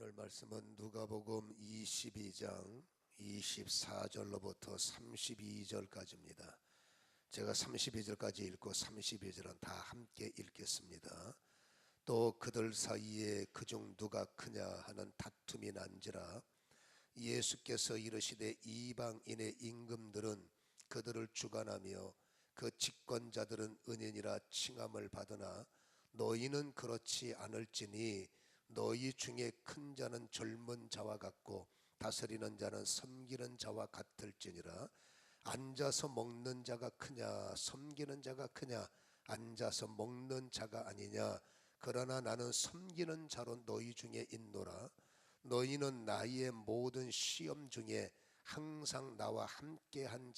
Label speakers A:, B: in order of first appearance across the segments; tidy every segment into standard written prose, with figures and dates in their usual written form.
A: 오늘 말씀은 누가복음 22장 24절로부터 32절까지입니다. 제가 32절까지 읽고 32절은 다 함께 읽겠습니다. 또 그들 사이에 그중 누가 크냐 하는 다툼이 난지라 예수께서 이르시되 이방인의 임금들은 그들을 주관하며 그 집권자들은 은인이라 칭함을 받으나 너희는 그렇지 않을지니 너희 중에 큰 자는 젊은 자와 같고 다스리는 자는 섬기는 자와 같을지니라. 앉아서 먹는 자가 크냐 섬기는 자가 크냐? 앉아서 먹는 자가 아니냐? 그러나 나는 섬기는 자로 너희 중에 있노라. 너희는 나의 모든 시험 중에 항상 나와 함께한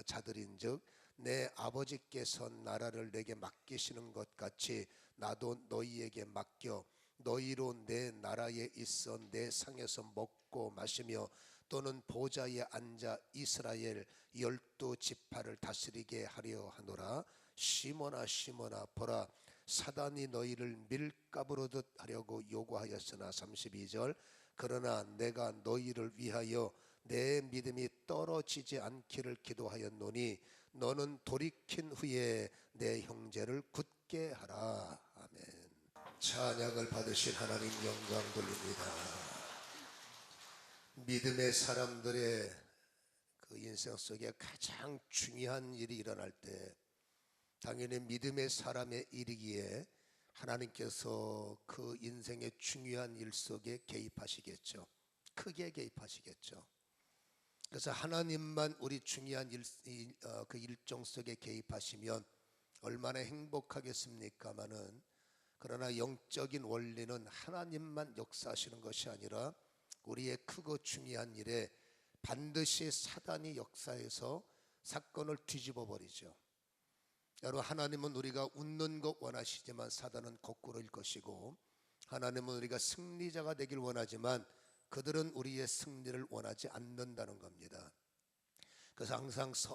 A: 자들인즉 내 아버지께서 나라를 내게 맡기시는 것 같이 나도 너희에게 맡겨 너희로 내 나라에 있어 내 상에서 먹고 마시며 또는 보좌에 앉아 이스라엘 12지파를 다스리게 하려 하노라. 시몬아 시몬아 보라 사단이 너희를 밀가부르듯 하려고 요구하였으나 32절 그러나 내가 너희를 위하여 내 믿음이 떨어지지 않기를 기도하였노니 너는 돌이킨 후에 내 형제를 굳게 하라. 아멘. 찬양을 받으신 하나님 영광 돌립니다. 믿음의 사람들의 그 인생 속에 가장 중요한 일이 일어날 때 당연히 믿음의 사람의 일이기에 하나님께서 그 인생의 중요한 일 속에 개입하시겠죠. 크게 개입하시겠죠. 그래서 하나님만 우리 중요한 그 일정 속에 개입하시면 얼마나 행복하겠습니까마는 그러나 영적인 원리는 하나님만 역사하시는 것이 아니라 우리의 크고 중요한 일에 반드시 사단이 역사해서 사건을 뒤집어 버리죠. 여러분, 하나님은 우리가 웃는 것 원하시지만 사단은 거꾸로일 것이고, 하나님은 우리가 승리자가 되길 원하지만 그들은 우리의 승리를 원하지 않는다는 겁니다. 그래서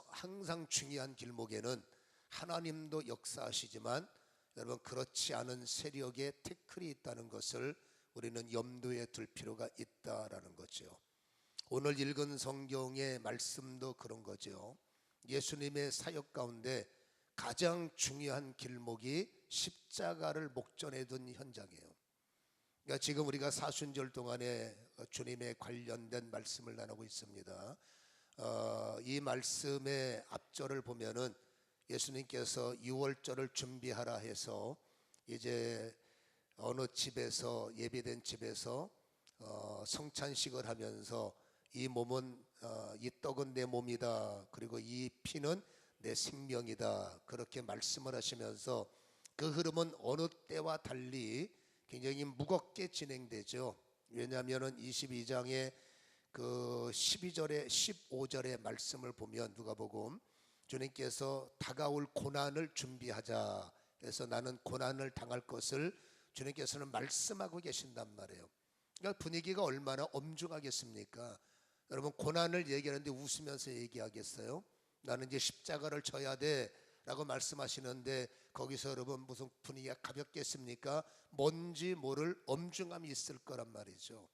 A: 항상 중요한 길목에는 하나님도 역사하시지만 여러분 그렇지 않은 세력의 태클이 있다는 것을 우리는 염두에 둘 필요가 있다라는 거죠. 오늘 읽은 성경의 말씀도 그런 거죠. 예수님의 사역 가운데 가장 중요한 길목이 십자가를 목전에 둔 현장이에요. 그러니까 지금 우리가 사순절 동안에 주님에 관련된 말씀을 나누고 있습니다. 이 말씀의 앞절을 보면은 예수님께서 유월절을 준비하라 해서 이제 어느 집에서 예배된 집에서 성찬식을 하면서 이 몸은 이 떡은 내 몸이다 그리고 이 피는 내 생명이다 그렇게 말씀을 하시면서 그 흐름은 어느 때와 달리 굉장히 무겁게 진행되죠. 왜냐하면 22장의 그 12절에 15절의 말씀을 보면 누가복음 주님께서 다가올 고난을 준비하자 해서 나는 고난을 당할 것을 주님께서는 말씀하고 계신단 말이에요. 그러니까 분위기가 얼마나 엄중하겠습니까? 여러분 고난을 얘기하는데 웃으면서 얘기하겠어요? 나는 이제 십자가를 져야 돼 라고 말씀하시는데 거기서 여러분 무슨 분위기가 가볍겠습니까? 뭔지 모를 엄중함이 있을 거란 말이죠.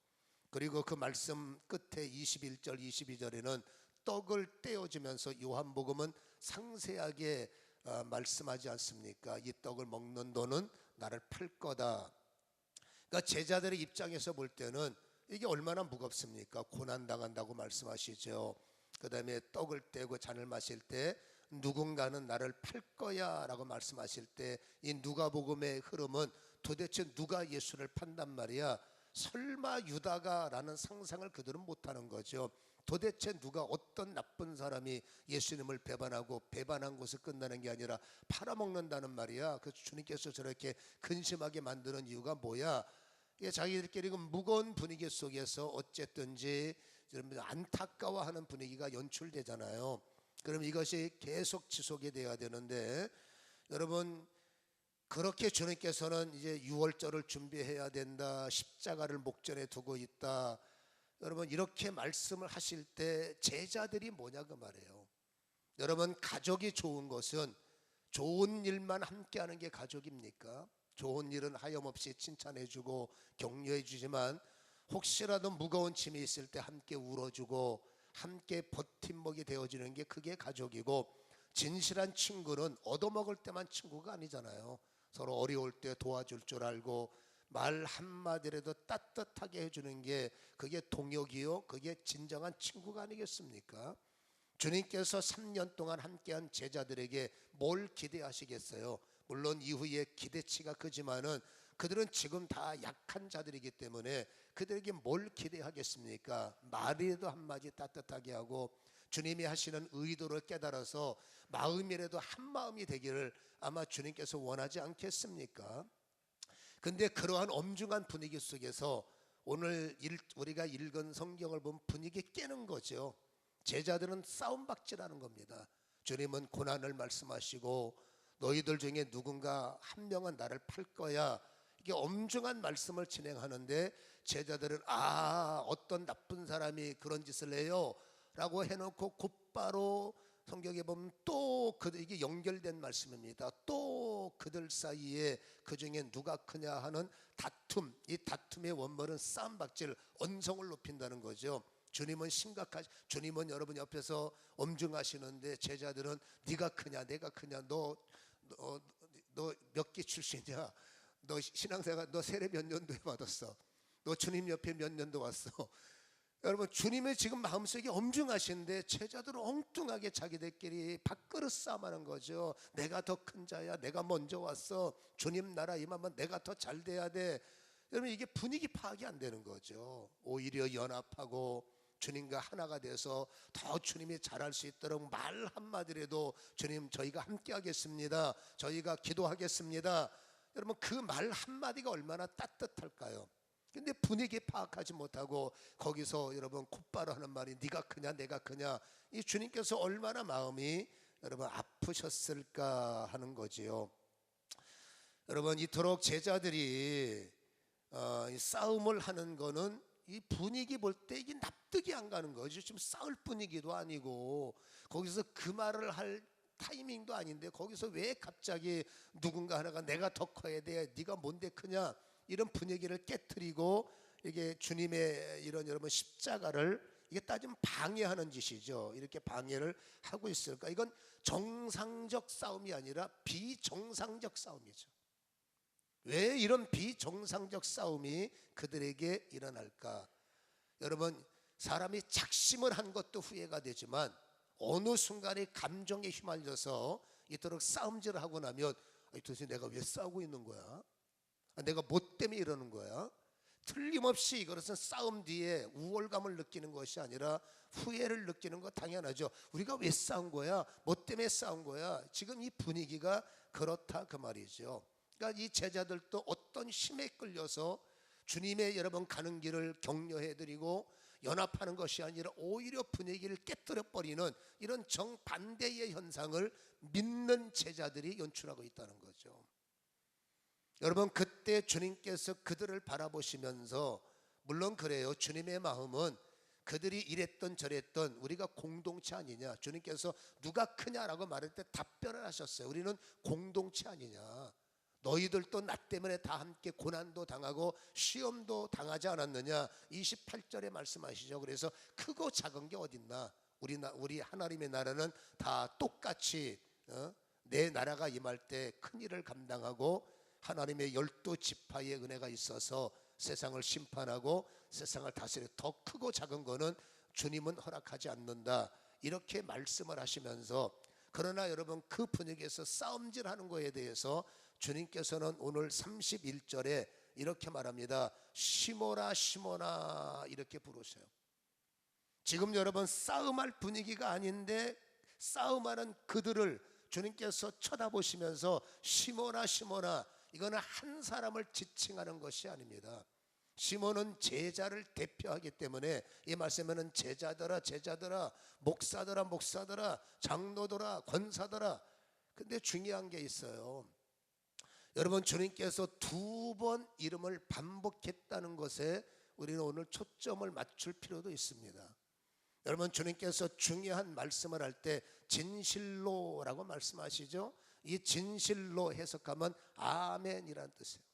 A: 그리고 그 말씀 끝에 21절 22절에는 떡을 떼어주면서 요한복음은 상세하게 말씀하지 않습니까? 이 떡을 먹는 너는 나를 팔 거다. 그러니까 제자들의 입장에서 볼 때는 이게 얼마나 무겁습니까? 고난당한다고 말씀하시죠. 그 다음에 떡을 떼고 잔을 마실 때 누군가는 나를 팔 거야 라고 말씀하실 때 이 누가복음의 흐름은 도대체 누가 예수를 판단 말이야? 설마 유다가 라는 상상을 그들은 못하는 거죠. 도대체 누가 어떤 나쁜 사람이 예수님을 배반하고 배반한 것을 끝나는 게 아니라 팔아먹는다는 말이야. 그래서 주님께서 저렇게 근심하게 만드는 이유가 뭐야? 자기들끼리 무거운 분위기 속에서 어쨌든지 안타까워하는 분위기가 연출되잖아요. 그럼 이것이 계속 지속이 돼야 되는데 여러분 그렇게 주님께서는 이제 유월절을 준비해야 된다. 십자가를 목전에 두고 있다. 여러분 이렇게 말씀을 하실 때 제자들이 뭐냐 그 말이에요. 여러분 가족이 좋은 것은 좋은 일만 함께하는 게 가족입니까? 좋은 일은 하염없이 칭찬해주고 격려해주지만 혹시라도 무거운 짐이 있을 때 함께 울어주고 함께 버팀목이 되어주는 게 그게 가족이고, 진실한 친구는 얻어먹을 때만 친구가 아니잖아요. 서로 어려울 때 도와줄 줄 알고 말 한마디라도 따뜻하게 해주는 게 그게 동역이요, 그게 진정한 친구가 아니겠습니까? 주님께서 3년 동안 함께한 제자들에게 뭘 기대하시겠어요? 물론 이후에 기대치가 크지만은 그들은 지금 다 약한 자들이기 때문에 그들에게 뭘 기대하겠습니까? 말이라도 한마디 따뜻하게 하고 주님이 하시는 의도를 깨달아서 마음이라도 한마음이 되기를 아마 주님께서 원하지 않겠습니까? 근데 그러한 엄중한 분위기 속에서 오늘 우리가 읽은 성경을 보면 분위기 깨는 거죠. 제자들은 싸움박질하는 겁니다. 주님은 고난을 말씀하시고 너희들 중에 누군가 한 명은 나를 팔 거야, 이게 엄중한 말씀을 진행하는데 제자들은 어떤 나쁜 사람이 그런 짓을 해요 라고 해놓고 곧바로 성경에 보면 또 이게 연결된 말씀입니다. 또 그들 사이에 그 중에 누가 크냐 하는 다툼, 이 다툼의 원본은 싸움박질, 언성을 높인다는 거죠. 주님은 여러분 옆에서 엄중하시는데 제자들은 네가 크냐 내가 크냐, 너 몇 기 출신이야, 너 신앙생활 너 세례 몇 년도에 받았어, 너 주님 옆에 몇 년도 왔어. 여러분, 주님의 지금 마음속에 엄중하신데 제자들은 엉뚱하게 자기들끼리 밥그릇 싸움하는 거죠. 내가 더 큰 자야, 내가 먼저 왔어, 주님 나라 임하면 내가 더 잘 돼야 돼. 여러분, 이게 분위기 파악이 안 되는 거죠. 오히려 연합하고 주님과 하나가 돼서 더 주님이 잘할 수 있도록 말 한마디라도 주님 저희가 함께 하겠습니다, 저희가 기도하겠습니다. 여러분, 그 말 한마디가 얼마나 따뜻할까요? 근데 분위기 파악하지 못하고 거기서 여러분 곧바로 하는 말이 네가 크냐 내가 크냐, 이 주님께서 얼마나 마음이 여러분 아프셨을까 하는 거지요. 여러분, 이토록 제자들이 이 싸움을 하는 거는 이 분위기 볼 때 이게 납득이 안 가는 거죠. 지금 싸울 분위기도 아니고 거기서 그 말을 할 타이밍도 아닌데 거기서 왜 갑자기 누군가 하나가 내가 더 커야 돼, 네가 뭔데 크냐, 이런 분위기를 깨트리고 이게 주님의 이런 여러분 십자가를 이게 따지면 방해하는 짓이죠. 이렇게 방해를 하고 있을까? 이건 정상적 싸움이 아니라 비정상적 싸움이죠. 왜 이런 비정상적 싸움이 그들에게 일어날까? 여러분, 사람이 작심을 한 것도 후회가 되지만 어느 순간에 감정에 휘말려서 이토록 싸움질을 하고 나면 도대체 내가 왜 싸우고 있는 거야? 내가 뭐 때문에 이러는 거야? 틀림없이 이것은 싸움 뒤에 우월감을 느끼는 것이 아니라 후회를 느끼는 거 당연하죠. 우리가 왜 싸운 거야? 뭐 때문에 싸운 거야? 지금 이 분위기가 그렇다 그 말이죠. 그러니까 이 제자들도 어떤 힘에 끌려서 주님의 여러분 가는 길을 격려해드리고 연합하는 것이 아니라 오히려 분위기를 깨뜨려 버리는 이런 정반대의 현상을 믿는 제자들이 연출하고 있다는 거죠. 여러분, 그때 주님께서 그들을 바라보시면서, 물론 그래요, 주님의 마음은 그들이 이랬던 저랬던 우리가 공동체 아니냐, 주님께서 누가 크냐라고 말할 때 답변을 하셨어요. 우리는 공동체 아니냐, 너희들도 나 때문에 다 함께 고난도 당하고 시험도 당하지 않았느냐, 28절에 말씀하시죠. 그래서 크고 작은 게 어딨나, 우리 하나님의 나라는 다 똑같이 내 나라가 임할 때 큰 일을 감당하고 하나님의 12지파의 은혜가 있어서 세상을 심판하고 세상을 다스려 더 크고 작은 거는 주님은 허락하지 않는다, 이렇게 말씀을 하시면서, 그러나 여러분 그 분위기에서 싸움질하는 거에 대해서 주님께서는 오늘 31절에 이렇게 말합니다. 시모나 시모나 이렇게 부르세요. 지금 여러분 싸움할 분위기가 아닌데 싸움하는 그들을 주님께서 쳐다보시면서 시모나 시모나, 이거는 한 사람을 지칭하는 것이 아닙니다. 시몬은 제자를 대표하기 때문에 이 말씀에는 제자들아 제자들아, 목사들아 목사들아, 장로들아 권사들아. 근데 중요한 게 있어요. 여러분, 주님께서 두 번 이름을 반복했다는 것에 우리는 오늘 초점을 맞출 필요도 있습니다. 여러분, 주님께서 중요한 말씀을 할 때 진실로라고 말씀하시죠. 이 진실로 해석하면 아멘이란 뜻이에요.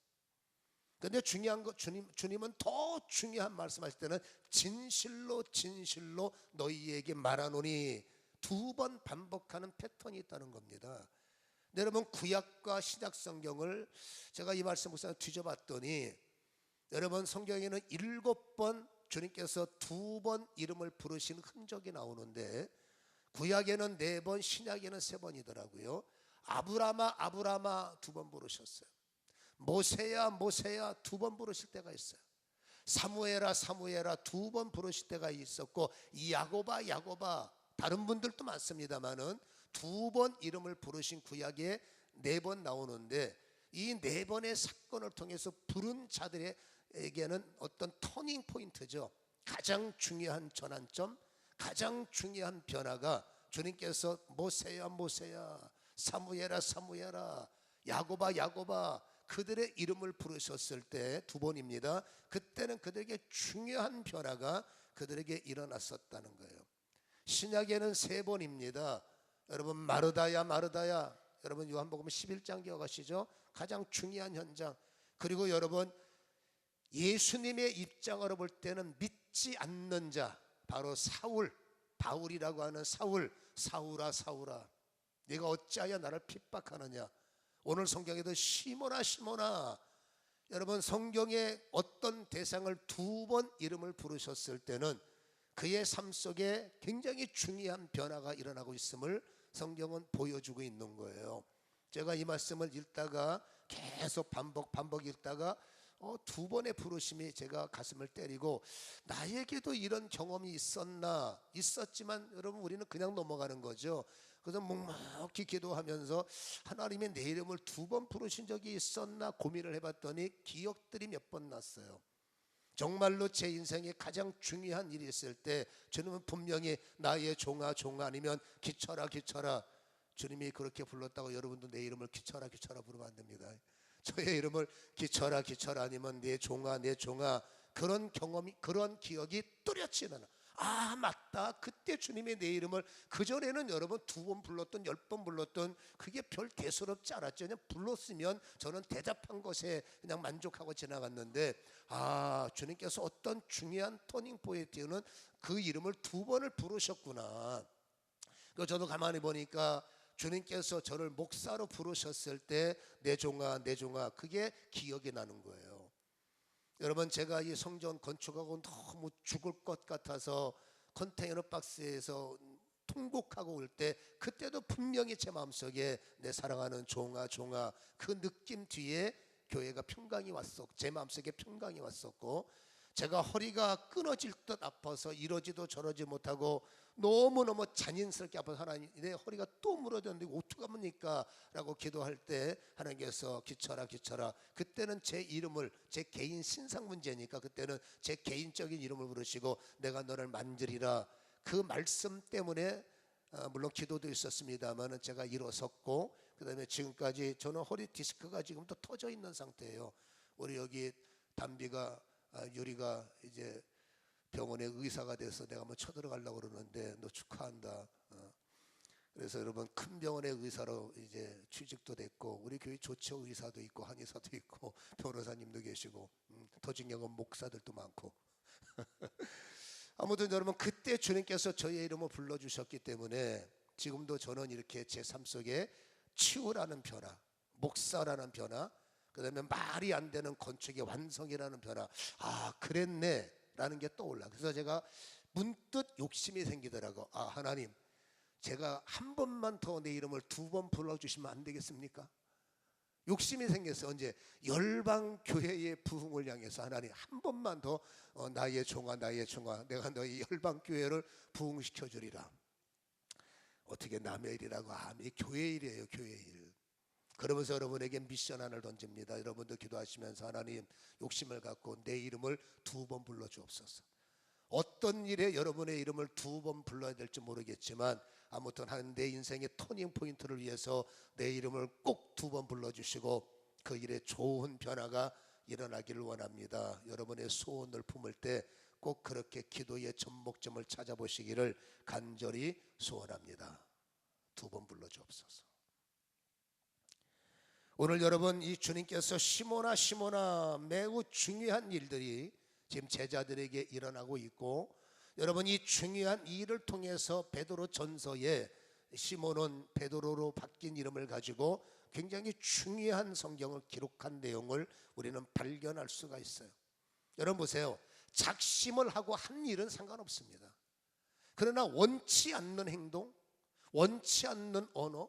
A: 근데 중요한 거 주님은 더 중요한 말씀하실 때는 진실로 진실로 너희에게 말하노니 두 번 반복하는 패턴이 있다는 겁니다. 여러분 구약과 신약 성경을 제가 이 말씀 묵상을 뒤져봤더니 여러분 성경에는 7번 주님께서 2번 이름을 부르신 흔적이 나오는데 구약에는 4번, 신약에는 3번이더라고요. 아브라마 아브라마 2번 부르셨어요. 모세야 모세야 2번 부르실 때가 있어요. 사무엘아 사무엘아 2번 부르실 때가 있었고 야고바 야고바 다른 분들도 많습니다만은 2번 이름을 부르신 구약에 4번 나오는데 이 4번의 사건을 통해서 부른 자들에게는 어떤 터닝 포인트죠. 가장 중요한 전환점, 가장 중요한 변화가 주님께서 모세야 모세야 사무엘아 사무엘아 야고바 야고바 그들의 이름을 부르셨을 때 2번입니다. 그때는 그들에게 중요한 변화가 그들에게 일어났었다는 거예요. 신약에는 3번입니다. 여러분 마르다야 마르다야, 여러분 요한복음 11장 기억하시죠? 가장 중요한 현장. 그리고 여러분 예수님의 입장으로 볼 때는 믿지 않는 자, 바로 사울, 바울이라고 하는 사울, 사울아 사울아 네가 어찌하여 나를 핍박하느냐. 오늘 성경에도 시몬아 시몬아, 여러분 성경에 어떤 대상을 2번 이름을 부르셨을 때는 그의 삶 속에 굉장히 중요한 변화가 일어나고 있음을 성경은 보여주고 있는 거예요. 제가 이 말씀을 읽다가 계속 반복 읽다가 2번의 부르심이 제가 가슴을 때리고 나에게도 이런 경험이 있었나. 있었지만 여러분 우리는 그냥 넘어가는 거죠. 그래서 묵묵히 기도하면서 하나님의 내 이름을 2번 부르신 적이 있었나 고민을 해봤더니 기억들이 몇 번 났어요. 정말로 제 인생에 가장 중요한 일이 있을 때 주님은 분명히 나의 종아 종아 아니면 기쳐라 기쳐라, 주님이 그렇게 불렀다고 여러분도 내 이름을 기쳐라 기쳐라 부르면 안 됩니다. 저의 이름을 기쳐라 기쳐라 아니면 내 종아 내 종아, 그런 경험이 그런 기억이 뚜렷이 나나. 아 맞다, 그때 주님의 내 이름을 그전에는 여러분 2번 불렀던 10번 불렀던 그게 별 대수롭지 않았죠. 그냥 불렀으면 저는 대답한 것에 그냥 만족하고 지나갔는데 아 주님께서 어떤 중요한 터닝 포인트는 그 이름을 2번을 부르셨구나. 그 저도 가만히 보니까 주님께서 저를 목사로 부르셨을 때 내 종아 내 종아 그게 기억이 나는 거예요. 여러분 제가 이 성전 건축하고 너무 죽을 것 같아서 컨테이너 박스에서 통곡하고 올 때 그때도 분명히 제 마음속에 내 사랑하는 종아 종아 그 느낌 뒤에 교회가 평강이 왔었고 제 마음속에 평강이 왔었고, 제가 허리가 끊어질 듯 아파서 이러지도 저러지 못하고 너무너무 잔인스럽게 아파서 하나님 내 허리가 또 무너졌는데 어떡합니까? 라고 기도할 때 하나님께서 기쳐라 기쳐라, 그때는 제 이름을 제 개인 신상 문제니까 그때는 제 개인적인 이름을 부르시고 내가 너를 만지리라. 그 말씀 때문에 물론 기도도 있었습니다만 제가 일어섰고 그 다음에 지금까지 저는 허리 디스크가 지금도 터져 있는 상태예요. 우리 여기 담비가 유리가 이제 병원에 의사가 돼서 내가 한번 쳐들어가려고 그러는데 너 축하한다. 그래서 여러분 큰 병원의 의사로 이제 취직도 됐고 우리 교회 조처 의사도 있고 한의사도 있고 변호사님도 계시고 더 중요한 건 목사들도 많고 아무튼 여러분 그때 주님께서 저의 이름을 불러주셨기 때문에 지금도 저는 이렇게 제 삶 속에 치유라는 변화, 목사라는 변화, 그 다음에 말이 안 되는 건축의 완성이라는 변화, 아 그랬네 라는 게 떠올라. 그래서 제가 문득 욕심이 생기더라고. 아 하나님 제가 한 번만 더 내 이름을 2번 불러주시면 안 되겠습니까? 욕심이 생겼어요. 언제? 열방교회의 부흥을 향해서 하나님 한 번만 더 나의 종아 나의 종아 내가 너희 열방교회를 부흥시켜 주리라. 어떻게 남의 일이라고 하면 교회 일이에요. 교회 일. 그러면서 여러분에게 미션안을 던집니다. 여러분도 기도하시면서 하나님 욕심을 갖고 내 이름을 2번 불러주옵소서. 어떤 일에 여러분의 이름을 2번 불러야 될지 모르겠지만 아무튼 내 인생의 터닝 포인트를 위해서 내 이름을 꼭 2번 불러주시고 그 일에 좋은 변화가 일어나기를 원합니다. 여러분의 소원을 품을 때 꼭 그렇게 기도의 접목점을 찾아보시기를 간절히 소원합니다. 2번 불러주옵소서. 오늘 여러분 이 주님께서 시몬아 시몬아 매우 중요한 일들이 지금 제자들에게 일어나고 있고, 여러분 이 중요한 일을 통해서 베드로 전서에 시몬은 베드로로 바뀐 이름을 가지고 굉장히 중요한 성경을 기록한 내용을 우리는 발견할 수가 있어요. 여러분 보세요. 작심을 하고 한 일은 상관없습니다. 그러나 원치 않는 행동, 원치 않는 언어,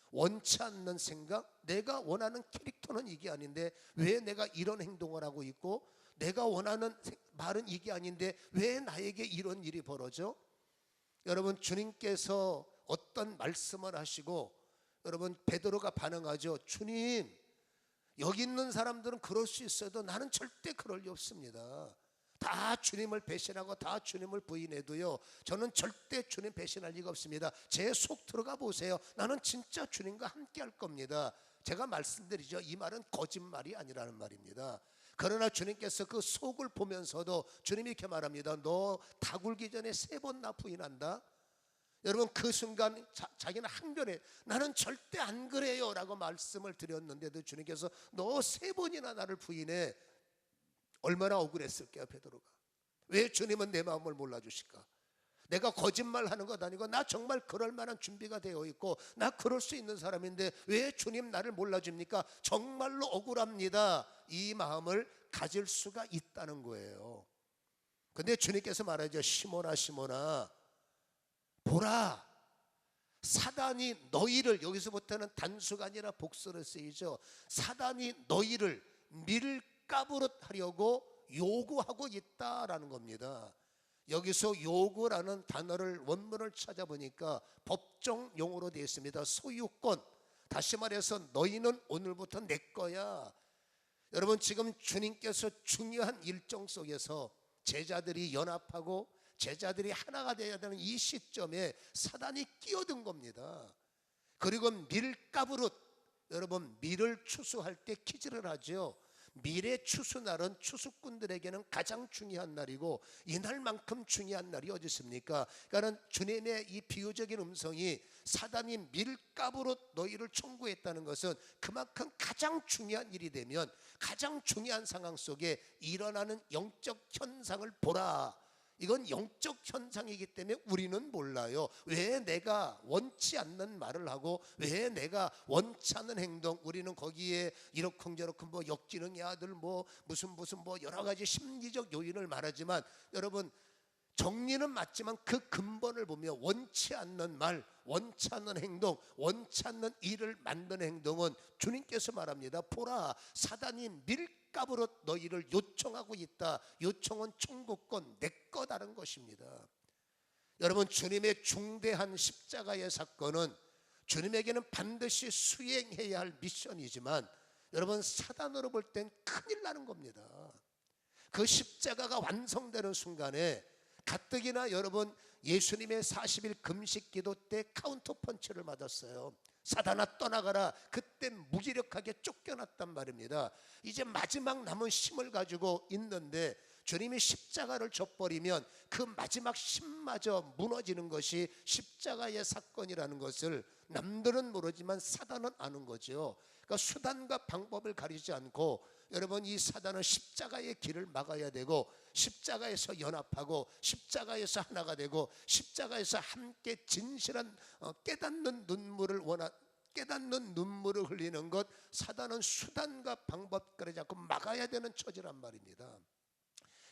A: 원치 않는 생각, 내가 원하는 캐릭터는 이게 아닌데 왜 내가 이런 행동을 하고 있고, 내가 원하는 말은 이게 아닌데 왜 나에게 이런 일이 벌어져? 여러분 주님께서 어떤 말씀을 하시고, 여러분 베드로가 반응하죠. 주님, 여기 있는 사람들은 그럴 수 있어도 나는 절대 그럴 리 없습니다. 다 주님을 배신하고 다 주님을 부인해도요, 저는 절대 주님 배신할 리가 없습니다. 제 속 들어가 보세요. 나는 진짜 주님과 함께 할 겁니다. 제가 말씀드리죠. 이 말은 거짓말이 아니라는 말입니다. 그러나 주님께서 그 속을 보면서도 주님이 이렇게 말합니다. 너 다 굴기 전에 3번 나 부인한다. 여러분 그 순간 자기는 항변해. 나는 절대 안 그래요 라고 말씀을 드렸는데도 주님께서 너 3번이나 나를 부인해. 얼마나 억울했을까요 베드로가. 왜 주님은 내 마음을 몰라주실까? 내가 거짓말하는 것 아니고 나 정말 그럴 만한 준비가 되어 있고 나 그럴 수 있는 사람인데 왜 주님 나를 몰라줍니까? 정말로 억울합니다. 이 마음을 가질 수가 있다는 거예요. 근데 주님께서 말하죠. 시몬아 시몬아 보라, 사단이 너희를, 여기서부터는 단수가 아니라 복수로 쓰이죠. 사단이 너희를 밀가부릇 하려고 요구하고 있다라는 겁니다. 여기서 요구라는 단어를 원문을 찾아보니까 법정 용어로 되어 있습니다. 소유권, 다시 말해서 너희는 오늘부터 내 거야. 여러분 지금 주님께서 중요한 일정 속에서 제자들이 연합하고 제자들이 하나가 되어야 되는 이 시점에 사단이 끼어든 겁니다. 그리고 밀가부릇, 여러분 밀을 추수할 때 키질을 하죠. 밀의 추수날은 추수꾼들에게는 가장 중요한 날이고 이날만큼 중요한 날이 어디 있습니까? 그러니까 주님의 이 비유적인 음성이 사단이 밀가부릇 너희를 청구했다는 것은 그만큼 가장 중요한 일이 되면 가장 중요한 상황 속에 일어나는 영적 현상을 보라. 이건 영적 현상이기 때문에 우리는 몰라요. 왜 내가 원치 않는 말을 하고 왜 내가 원치 않는 행동, 우리는 거기에 이러쿵저러쿵 뭐 역지능의 아들 뭐 무슨 뭐 여러 가지 심리적 요인을 말하지만, 여러분 정리는 맞지만 그 근본을 보면 원치 않는 말, 원치 않는 행동, 원치 않는 일을 만드는 행동은 주님께서 말합니다. 보라, 사단이 밀가부로 너희를 요청하고 있다. 요청은 청구권, 내 거다는 것입니다. 여러분 주님의 중대한 십자가의 사건은 주님에게는 반드시 수행해야 할 미션이지만, 여러분 사단으로 볼 땐 큰일 나는 겁니다. 그 십자가가 완성되는 순간에 가뜩이나 여러분 예수님의 40일 금식 기도 때 카운터 펀치를 맞았어요. 사단아 떠나가라. 그때 무기력하게 쫓겨났단 말입니다. 이제 마지막 남은 힘을 가지고 있는데 주님이 십자가를 져버리면 그 마지막 힘마저 무너지는 것이 십자가의 사건이라는 것을 남들은 모르지만 사단은 아는 거죠. 그러니까 수단과 방법을 가리지 않고, 여러분 이 사단은 십자가의 길을 막아야 되고 십자가에서 연합하고 십자가에서 하나가 되고 십자가에서 함께 진실한 깨닫는 눈물을 흘리는 것, 사단은 수단과 방법까지 자꾸 막아야 되는 처지란 말입니다.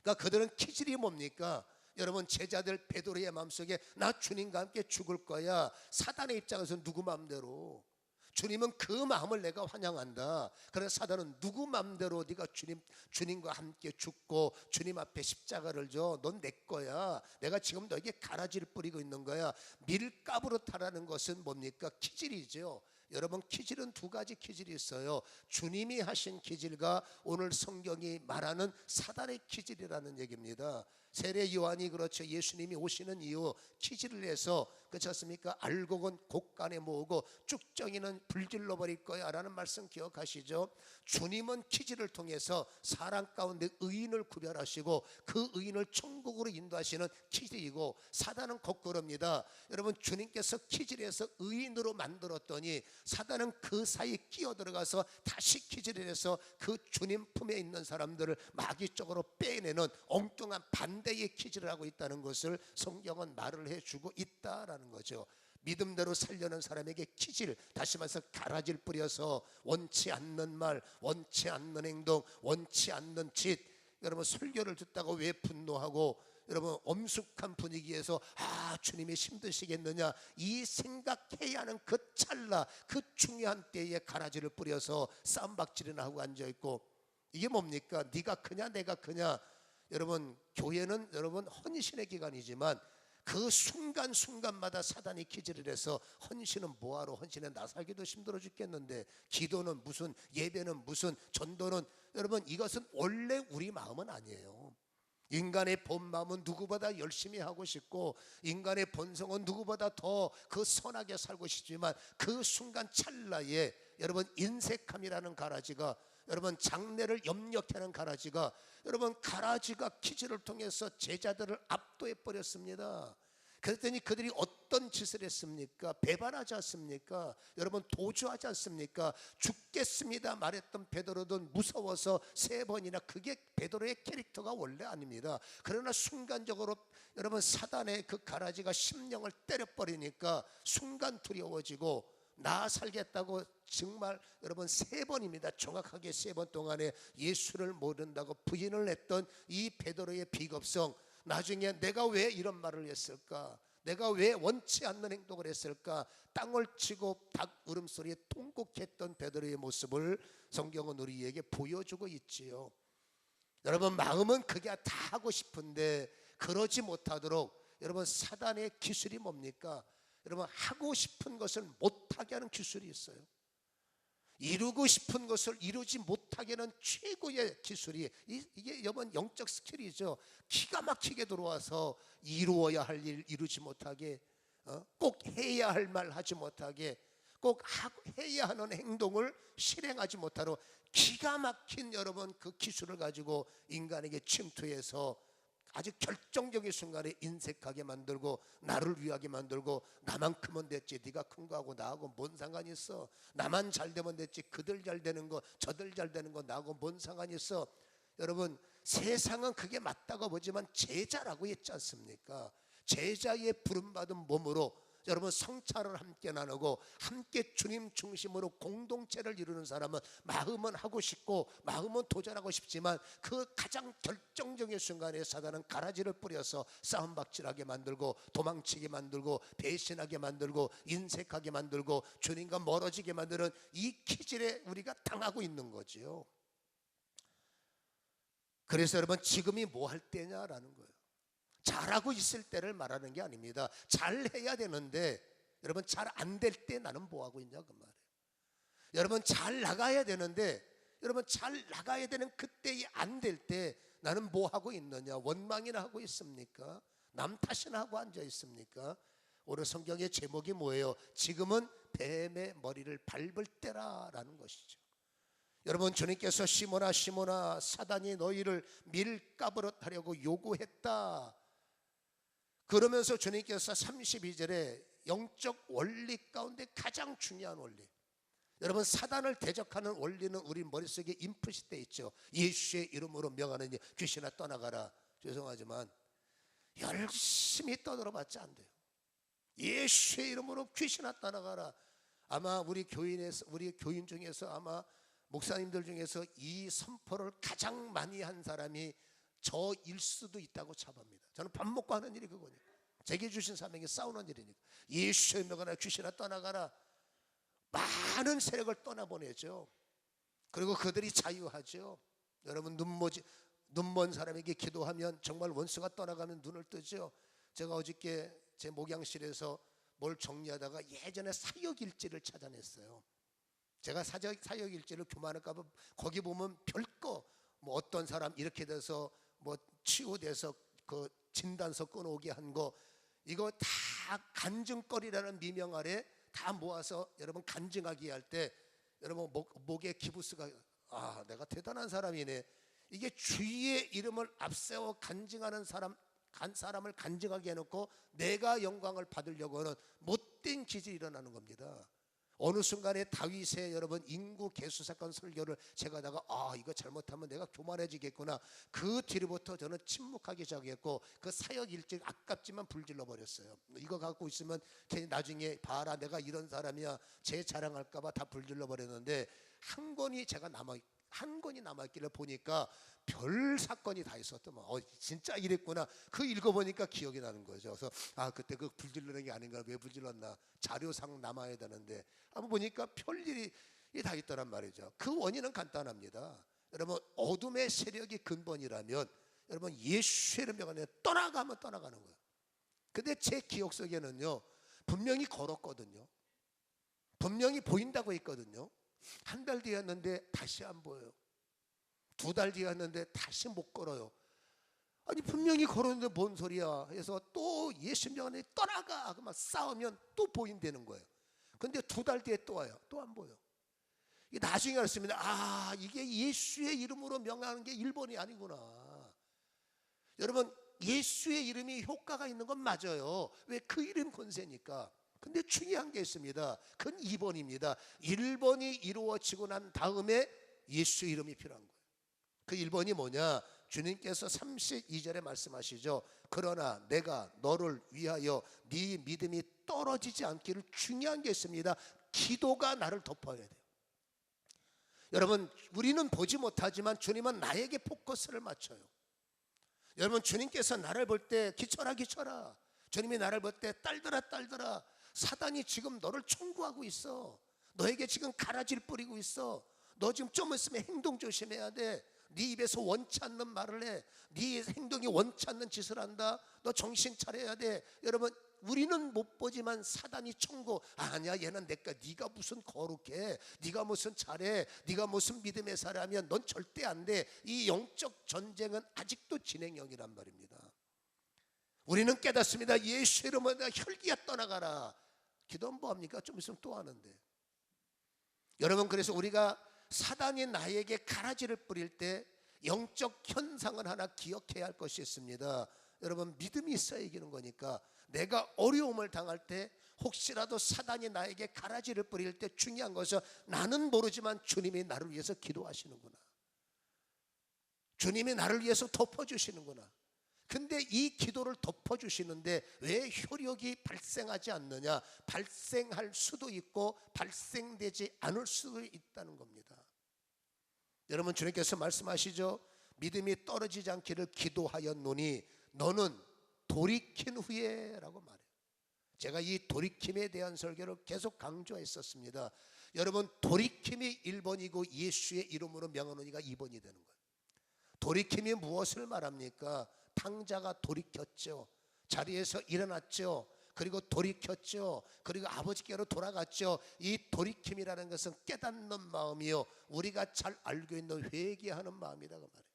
A: 그러니까 그들은 기질이 뭡니까? 여러분 제자들 베드로의 마음속에 나 주님과 함께 죽을 거야. 사단의 입장에서 누구 마음대로, 주님은 그 마음을 내가 환영한다. 그래서 사단은 누구 마음대로 네가 주님과 함께 죽고 주님 앞에 십자가를 져. 넌 내 거야. 내가 지금 너에게 가라지를 뿌리고 있는 거야. 밀가부로 타라는 것은 뭡니까? 기질이죠. 여러분 기질은 2가지 기질이 있어요. 주님이 하신 기질과 오늘 성경이 말하는 사단의 기질이라는 얘기입니다. 세례 요한이 그렇죠. 예수님이 오시는 이후 기질을 해서 그렇지 않습니까? 알곡은 곡간에 모으고 쭉정이는 불질러 버릴 거야 라는 말씀 기억하시죠? 주님은 기질을 통해서 사람 가운데 의인을 구별하시고 그 의인을 천국으로 인도하시는 기질이고, 사단은 거꾸로입니다. 여러분 주님께서 기질에서 의인으로 만들었더니 사단은 그 사이에 끼어들어가서 다시 기질을 해서 그 주님 품에 있는 사람들을 마귀적으로 빼내는 엉뚱한 반대의 기질을 하고 있다는 것을 성경은 말을 해주고 있다라는 거죠. 믿음대로 살려는 사람에게 기질, 다시 말해서 가라지를 뿌려서 원치 않는 말, 원치 않는 행동, 원치 않는 짓. 여러분 설교를 듣다가 왜 분노하고 여러분 엄숙한 분위기에서 주님이 힘드시겠느냐 이 생각해야 하는 그 찰나, 그 중요한 때에 가라지를 뿌려서 쌈박질이나 하고 앉아있고, 이게 뭡니까? 네가 크냐 내가 크냐. 여러분 교회는 여러분 헌신의 기간이지만 그 순간순간마다 사단이 기질을 해서 헌신은 뭐하러, 헌신에 나서기도 힘들어 죽겠는데, 기도는 무슨, 예배는 무슨, 전도는, 여러분 이것은 원래 우리 마음은 아니에요. 인간의 본 마음은 누구보다 열심히 하고 싶고 인간의 본성은 누구보다 더 그 선하게 살고 싶지만 그 순간 찰나에 여러분 인색함이라는 가라지가, 여러분 장래를 염려케 하는 가라지가, 여러분 가라지가 기질을 통해서 제자들을 압도해 버렸습니다. 그랬더니 그들이 어떤 짓을 했습니까? 배반하지 않습니까? 여러분 도주하지 않습니까? 죽겠습니다 말했던 베드로도 무서워서 3번이나, 그게 베드로의 캐릭터가 원래 아닙니다. 그러나 순간적으로 여러분 사단의 그 가라지가 심령을 때려버리니까 순간 두려워지고 나 살겠다고 정말 여러분 3번입니다. 정확하게 3번 동안에 예수를 모른다고 부인을 했던 이 베드로의 비겁성, 나중에 내가 왜 이런 말을 했을까? 내가 왜 원치 않는 행동을 했을까? 땅을 치고 닭 울음소리에 통곡했던 베드로의 모습을 성경은 우리에게 보여주고 있지요. 여러분 마음은 그게 다 하고 싶은데 그러지 못하도록 여러분 사단의 기술이 뭡니까? 여러분 하고 싶은 것을 못하게 하는 기술이 있어요. 이루고 싶은 것을 이루지 못하게 하는 최고의 기술이 이게 여러분 영적 스킬이죠. 기가 막히게 들어와서 이루어야 할 일 이루지 못하게, 꼭 해야 할 말 하지 못하게, 꼭 해야 하는 행동을 실행하지 못하도록 기가 막힌 여러분 그 기술을 가지고 인간에게 침투해서 아주 결정적인 순간에 인색하게 만들고 나를 위하게 만들고, 나만 크면 됐지 네가 큰 거하고 나하고 뭔 상관이 있어, 나만 잘 되면 됐지 그들 잘 되는 거 저들 잘 되는 거 나하고 뭔 상관이 있어. 여러분 세상은 그게 맞다고 보지만 제자라고 했지 않습니까? 제자의 부름받은 몸으로 여러분 성찰을 함께 나누고 함께 주님 중심으로 공동체를 이루는 사람은 마음은 하고 싶고 마음은 도전하고 싶지만 그 가장 결정적인 순간에 사단은 가라지를 뿌려서 싸움박질하게 만들고 도망치게 만들고 배신하게 만들고 인색하게 만들고 주님과 멀어지게 만드는 이 기질에 우리가 당하고 있는 거지요. 그래서 여러분 지금이 뭐 할 때냐라는 거예요. 잘하고 있을 때를 말하는 게 아닙니다. 잘해야 되는데 여러분 잘 안 될 때 나는 뭐 하고 있냐 그 말이에요. 여러분 잘 나가야 되는데 여러분 잘 나가야 되는 그때이 안 될 때 나는 뭐 하고 있느냐? 원망이나 하고 있습니까? 남 탓이나 하고 앉아 있습니까? 오늘 성경의 제목이 뭐예요? 지금은 뱀의 머리를 밟을 때라라는 것이죠. 여러분 주님께서 시몬아 시몬아 사단이 너희를 밀가부릇 하려고 요구했다. 그러면서 주님께서 32절에 영적 원리 가운데 가장 중요한 원리, 여러분 사단을 대적하는 원리는 우리 머릿속에 인풋이 돼 있죠. 예수의 이름으로 명하느니 귀신아 떠나가라. 죄송하지만 열심히 떠들어봤자 안 돼요. 예수의 이름으로 귀신아 떠나가라. 아마 우리 교인 중에서 아마 목사님들 중에서 이 선포를 가장 많이 한 사람이 저일 수도 있다고 자부합니다. 저는 밥 먹고 하는 일이 그거니까, 제게 주신 사명이 싸우는 일이니까. 예수의 명하나 귀신아 떠나가라. 많은 세력을 떠나보내죠. 그리고 그들이 자유하죠. 여러분 눈먼 사람에게 기도하면 정말 원수가 떠나가면 눈을 뜨죠. 제가 어저께 제 목양실에서 뭘 정리하다가 예전에 사역일지를 찾아냈어요. 제가 사역일지를 교만할까 봐 거기 보면 별거 뭐 어떤 사람 이렇게 돼서 뭐 치유돼서 그 진단서 끊어오게 한 거, 이거 다 간증거리라는 미명 아래 다 모아서 여러분 간증하게 할 때 여러분 목에 기부스가 내가 대단한 사람이네. 이게 주의 이름을 앞세워 간증하는 사람을 간증하게 해놓고 내가 영광을 받으려고 하는 못된 기질이 일어나는 겁니다. 어느 순간에 다윗의 여러분 인구 개수 사건 설교를 제가 하다가 이거 잘못하면 내가 교만해지겠구나. 그 뒤로부터 저는 침묵하기 시작했고 그 사역 일정 아깝지만 불질러 버렸어요. 이거 갖고 있으면 괜히 나중에 봐라 내가 이런 사람이야 제 자랑할까 봐 다 불질러 버렸는데 한 권이 남아있길래 보니까 별 사건이 다 있었더만 진짜 이랬구나. 그 읽어보니까 기억이 나는 거죠. 그래서 그때 그 불질르는 게 아닌가. 왜 불질렀나. 자료상 남아야 되는데 한번 보니까 별일이 다 있더란 말이죠. 그 원인은 간단합니다. 여러분 어둠의 세력이 근본이라면 여러분 예수의 이름 안에 떠나가면 떠나가는 거예요. 근데 제 기억 속에는요 분명히 걸었거든요. 분명히 보인다고 했거든요. 한 달 뒤였는데 다시 안 보여요. 2달 뒤였는데 다시 못 걸어요. 아니 분명히 걸었는데 뭔 소리야 해서 또 예수님 안에 떠나가 막 싸우면 또 보인다는 거예요. 근데 2달 뒤에 또 와요. 또 안 보여. 나중에 알았습니다. 이게 예수의 이름으로 명하는 게 1번이 아니구나. 여러분 예수의 이름이 효과가 있는 건 맞아요. 왜? 그 이름 권세니까. 근데 중요한 게 있습니다. 그건 2번입니다. 1번이 이루어지고 난 다음에 예수의 이름이 필요한 거예요. 그 1번이 뭐냐? 주님께서 32절에 말씀하시죠. 그러나 내가 너를 위하여 네 믿음이 떨어지지 않기를 중요한 게 있습니다. 기도가 나를 덮어야 돼요. 여러분 우리는 보지 못하지만 주님은 나에게 포커스를 맞춰요. 여러분 주님께서 나를 볼 때 기쳐라 주님이 나를 볼 때 딸들아 사단이 지금 너를 청구하고 있어. 너에게 지금 가라지를 뿌리고 있어. 너 지금 좀 있으면 행동 조심해야 돼. 네 입에서 원치 않는 말을 해. 네 행동이 원치 않는 짓을 한다. 너 정신 차려야 돼. 여러분 우리는 못 보지만 사단이 청구. 아니야 얘는 내가 네가 무슨 거룩해. 네가 무슨 잘해. 네가 무슨 믿음의 사람이야. 넌 절대 안 돼. 이 영적 전쟁은 아직도 진행형이란 말입니다. 우리는 깨닫습니다. 예수 이름으로 혈기가 떠나가라. 기도는 뭐합니까? 좀 있으면 또 하는데. 여러분 그래서 우리가 사단이 나에게 가라지를 뿌릴 때 영적 현상을 하나 기억해야 할 것이 있습니다. 여러분 믿음이 있어야 이기는 거니까 내가 어려움을 당할 때 혹시라도 사단이 나에게 가라지를 뿌릴 때 중요한 것은 나는 모르지만 주님이 나를 위해서 기도하시는구나. 주님이 나를 위해서 덮어주시는구나. 근데 이 기도를 덮어주시는데 왜 효력이 발생하지 않느냐? 발생할 수도 있고 발생되지 않을 수도 있다는 겁니다. 여러분 주님께서 말씀하시죠. 믿음이 떨어지지 않기를 기도하였노니 너는 돌이킨 후에 라고 말해요. 제가 이 돌이킴에 대한 설교를 계속 강조했었습니다. 여러분 돌이킴이 1번이고 예수의 이름으로 명하노니가 2번이 되는 거예요. 돌이킴이 무엇을 말합니까? 탕자가 돌이켰죠. 자리에서 일어났죠. 그리고 돌이켰죠. 그리고 아버지께로 돌아갔죠. 이 돌이킴이라는 것은 깨닫는 마음이요 우리가 잘 알고 있는 회개하는 마음이라고 말해요.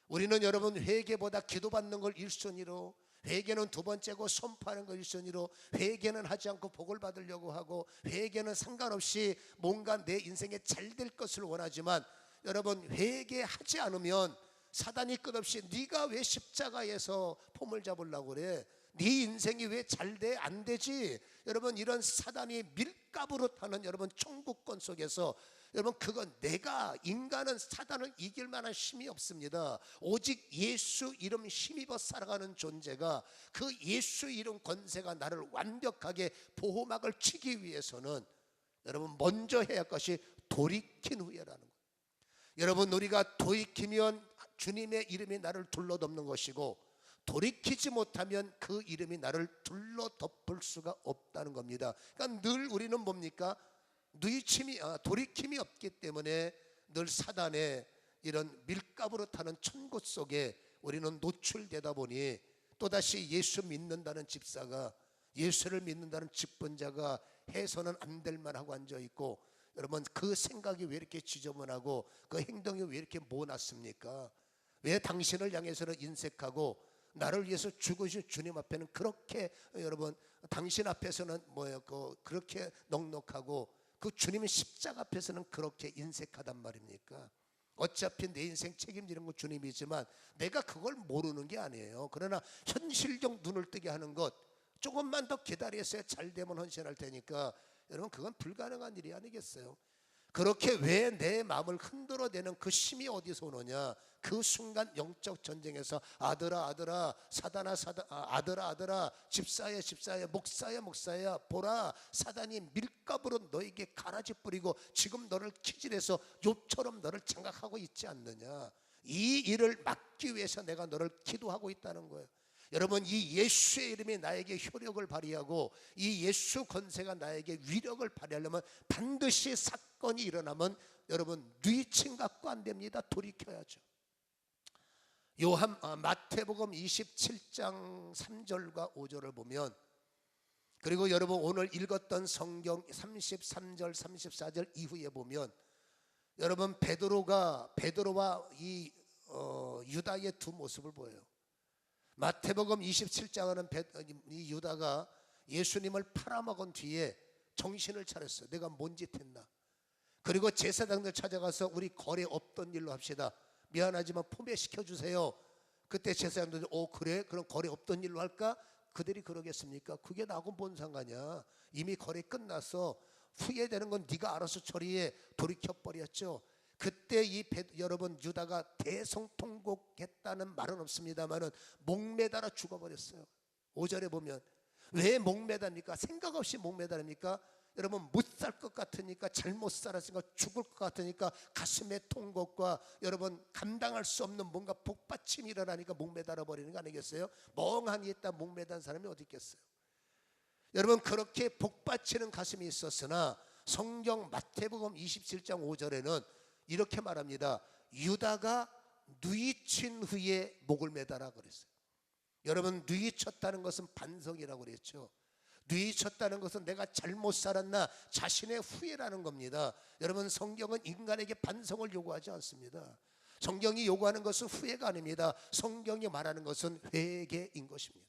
A: 우리는 여러분 회개보다 기도받는 걸 1순위로, 회개는 2번째고 선포하는 걸 1순위로, 회개는 하지 않고 복을 받으려고 하고, 회개는 상관없이 뭔가 내 인생에 잘 될 것을 원하지만 여러분 회개하지 않으면 사단이 끝없이 네가 왜 십자가에서 폼을 잡으려고 그래? 네 인생이 왜 잘 돼? 안 되지? 여러분 이런 사단이 밀가부로 타는 여러분 천국권 속에서 여러분 그건 내가 인간은 사단을 이길 만한 힘이 없습니다. 오직 예수 이름 힘입어 살아가는 존재가 그 예수 이름 권세가 나를 완벽하게 보호막을 치기 위해서는 여러분 먼저 해야 할 것이 돌이킨 후에라는 거예요. 여러분 우리가 돌이키면 주님의 이름이 나를 둘러덮는 것이고 돌이키지 못하면 그 이름이 나를 둘러덮을 수가 없다는 겁니다. 그러니까 늘 우리는 뭡니까? 돌이킴이 없기 때문에 늘 사단의 이런 밀가부로 타는 천국 속에 우리는 노출되다 보니 또다시 예수 믿는다는 집사가, 예수를 믿는다는 직분자가 해서는 안 될 만하고 앉아있고, 여러분 그 생각이 왜 이렇게 지저분하고 그 행동이 왜 이렇게 모났습니까? 왜 당신을 향해서는 인색하고 나를 위해서 죽으신 주님 앞에는 그렇게 여러분 당신 앞에서는 그렇게 넉넉하고 그 주님의 십자가 앞에서는 그렇게 인색하단 말입니까? 어차피 내 인생 책임지는 건 주님이지만 내가 그걸 모르는 게 아니에요. 그러나 현실적 눈을 뜨게 하는 것, 조금만 더 기다렸어야 잘 되면 헌신할 테니까 여러분 그건 불가능한 일이 아니겠어요? 그렇게 왜 내 마음을 흔들어대는 그 힘이 어디서 오느냐? 그 순간 영적 전쟁에서 아들아 아들아 사단아 아들아 아들아 집사야 집사야 목사야 목사야 보라 사단이 밀가부로 너에게 가라지 뿌리고 지금 너를 키질해서 욥처럼 너를 장악하고 있지 않느냐? 이 일을 막기 위해서 내가 너를 기도하고 있다는 거예요. 여러분 이 예수의 이름이 나에게 효력을 발휘하고 이 예수 권세가 나에게 위력을 발휘하려면 반드시 사건이 일어나면 여러분 뉘친 갖고 안 됩니다. 돌이켜야죠. 마태복음 27장 3절과 5절을 보면 그리고 여러분 오늘 읽었던 성경 33절 34절 이후에 보면 여러분 베드로와 이 유다의 두 모습을 보여요. 마태복음 27장은 이 유다가 예수님을 팔아먹은 뒤에 정신을 차렸어요. 내가 뭔 짓 했나. 그리고 제사장들 찾아가서 우리 거래 없던 일로 합시다. 미안하지만 포매시켜 주세요. 그때 제사장들이 그래? 그럼 거래 없던 일로 할까? 그들이 그러겠습니까? 그게 나하고 뭔 상관이야. 이미 거래 끝났어. 후회되는 건 네가 알아서 처리해. 돌이켜버렸죠. 그때 여러분 유다가 대성통곡했다는 말은 없습니다만은 목매달아 죽어버렸어요. 5절에 보면 왜 목매답니까? 생각 없이 목매달입니까? 여러분 못 살 것 같으니까 잘못 살았으니까 죽을 것 같으니까 가슴의 통곡과 여러분 감당할 수 없는 뭔가 복받침이 일어나니까 목매달아 버리는 거 아니겠어요? 멍하니 있다 목매단 사람이 어디 있겠어요? 여러분 그렇게 복받치는 가슴이 있었으나 성경 마태복음 27장 5절에는 이렇게 말합니다. 유다가 누이친 후에 목을 매달아 그랬어요. 여러분 누이쳤다는 것은 반성이라고 그랬죠. 누이쳤다는 것은 내가 잘못 살았나 자신의 후회라는 겁니다. 여러분 성경은 인간에게 반성을 요구하지 않습니다. 성경이 요구하는 것은 후회가 아닙니다. 성경이 말하는 것은 회개인 것입니다.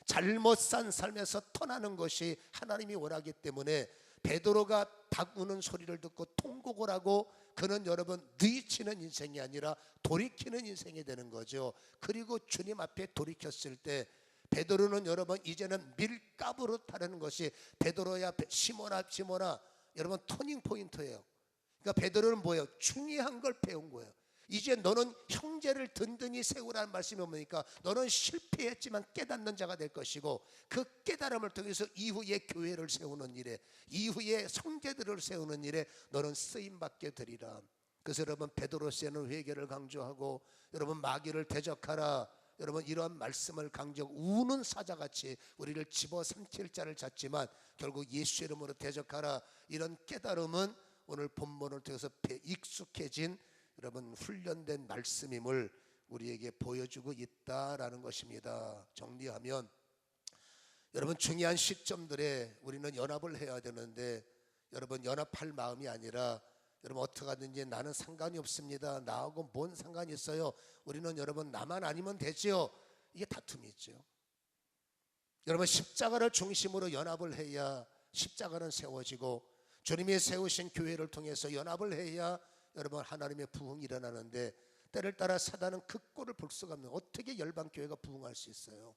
A: 잘못 산 삶에서 터나는 것이 하나님이 원하기 때문에 베드로가 닭 우는 소리를 듣고 통곡을 하고 그는 여러분 뉘치는 인생이 아니라 돌이키는 인생이 되는 거죠. 그리고 주님 앞에 돌이켰을 때 베드로는 여러분 이제는 밀가부로 타는 것이 베드로야 시몬아 여러분 터닝 포인트예요. 그러니까 베드로는 뭐예요? 중요한 걸 배운 거예요. 이제 너는 형제를 든든히 세우라는 말씀이 뭡니까? 너는 실패했지만 깨닫는 자가 될 것이고 그 깨달음을 통해서 이후에 교회를 세우는 일에 이후에 성제들을 세우는 일에 너는 쓰임받게 되리라. 그래서 여러분 베드로서에는 회개를 강조하고 여러분 마귀를 대적하라. 여러분 이러한 말씀을 강조하고 우는 사자같이 우리를 집어삼킬 자를 찾지만 결국 예수 이름으로 대적하라. 이런 깨달음은 오늘 본문을 통해서 익숙해진 여러분 훈련된 말씀임을 우리에게 보여주고 있다라는 것입니다. 정리하면 여러분 중요한 시점들에 우리는 연합을 해야 되는데 여러분 연합할 마음이 아니라 여러분 어떻게 하든지 나는 상관이 없습니다. 나하고 뭔 상관이 있어요. 우리는 여러분 나만 아니면 되죠. 이게 다툼이 있죠. 여러분 십자가를 중심으로 연합을 해야 십자가는 세워지고 주님이 세우신 교회를 통해서 연합을 해야 여러분 하나님의 부흥이 일어나는데 때를 따라 사단은 그 꼴을 볼 수가 없는 어떻게 열방교회가 부흥할 수 있어요?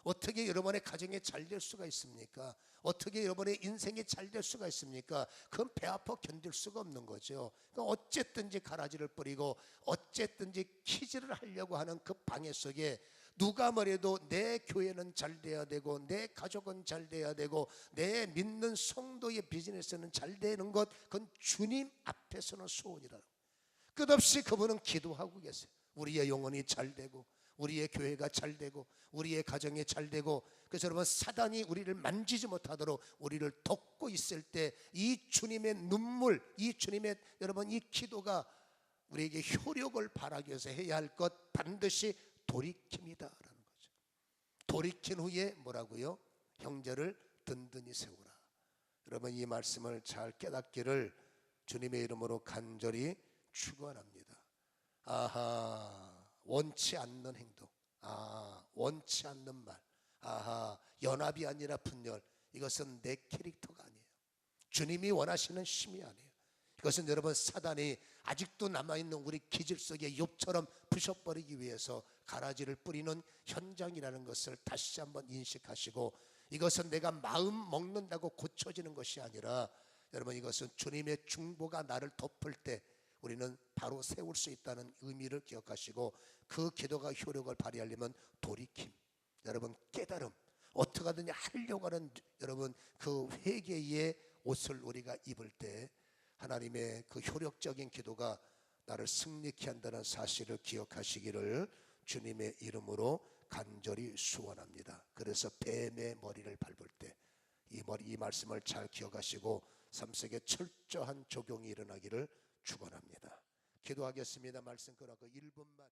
A: 어떻게 여러분의 가정이 잘 될 수가 있습니까? 어떻게 여러분의 인생이 잘 될 수가 있습니까? 그건 배 아파 견딜 수가 없는 거죠. 그러니까 어쨌든지 가라지를 뿌리고 어쨌든지 키즈를 하려고 하는 그 방해 속에 누가 뭐래도 내 교회는 잘 돼야 되고 내 가족은 잘 돼야 되고 내 믿는 성도의 비즈니스는 잘 되는 것 그건 주님 앞에서는 소원이라고. 끝없이 그분은 기도하고 계세요. 우리의 영혼이 잘 되고 우리의 교회가 잘 되고 우리의 가정이 잘 되고 그래서 여러분 사단이 우리를 만지지 못하도록 우리를 돕고 있을 때 이 주님의 눈물 이 주님의 여러분 이 기도가 우리에게 효력을 발하기 위해서 해야 할 것 반드시 돌이킵니다라는 거죠. 돌이킨 후에 뭐라고요? 형제를 든든히 세우라. 여러분 이 말씀을 잘 깨닫기를 주님의 이름으로 간절히 축원합니다. 아하 원치 않는 행동, 원치 않는 말, 연합이 아니라 분열. 이것은 내 캐릭터가 아니에요. 주님이 원하시는 힘이 아니에요. 이것은 여러분 사단이 아직도 남아있는 우리 기질 속에 욥처럼 부셔버리기 위해서 가라지를 뿌리는 현장이라는 것을 다시 한번 인식하시고 이것은 내가 마음 먹는다고 고쳐지는 것이 아니라 여러분, 이것은 주님의 중보가 나를 덮을 때 우리는 바로 세울 수 있다는 의미를 기억하시고, 그 기도가 효력을 발휘하려면 돌이킴, 여러분 깨달음, 어떻게 하든지 하려고 하는 여러분 그 회개의 옷을 우리가 입을 때 하나님의 그 효력적인 기도가 나를 승리케 한다는 사실을 기억하시기를 주님의 이름으로 간절히 축원합니다. 그래서 뱀의 머리를 밟을 때 이 말씀을 잘 기억하시고 삶 속에 철저한 적용이 일어나기를 축원합니다. 기도하겠습니다. 말씀 끊어서 1분만